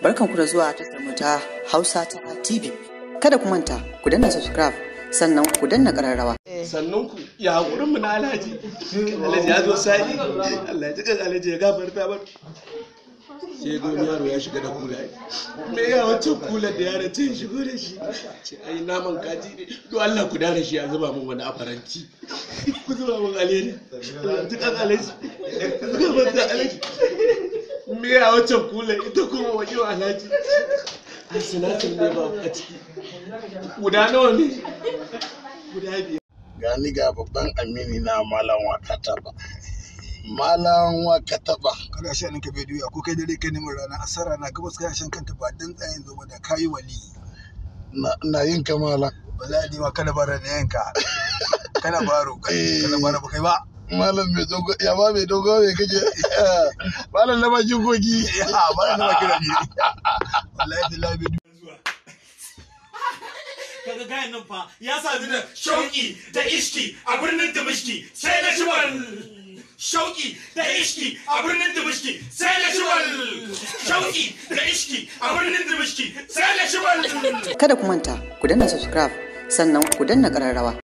Barkanku da zuwa tashar mu ta Hausa TV. Kada ku manta ku danna subscribe sannan ku danna ƙararrawa. Sannan ku ya hakurin mu na Alhaji. Alhaji ya zo sai Allah ya ji Alhaji ya gafarta ba. Sai ga yaro ya shiga da kula. Me ya wancan kula da yaron ta shigo da shi. Ce ai naman kaji ne. To Allah ku dare shi ya zuba mun wani afaranci. Ku zuba mun alheri. Allah ya ji Alhaji. Gafarta Alhaji. Me ya wancan kula ita kuma wajen Alhaji. Ai sinatin ne ba a ciki. Guda nawa ne? Guda biyar. Gani ga babban amini na malam wakataba. Malam wakataba. Kada shi ninka bai duya ko kai dare kai neman rana asara na gabas kai shan kanta ba dan tsayin zo da kayi wali. Na yin kamala. Wallahi ma kada bara da yanka. Kana baro kana bara ba kai ba. Malam mai dogo ya ba mai dogo mai kake. Malam na bakin kogi. Malam na bakin rabi. Wallahi billahi bai kaga gayan nan fa ya sadu da shauki da ishki a birnin Dimishki sai na shiwal shauki da ishki a birnin Dimishki sai na shiwal shauki da ishki a birnin Dimishki sai na shiwal. Kada ku manta ku danna subscribe sannan ku danna ƙararrawa.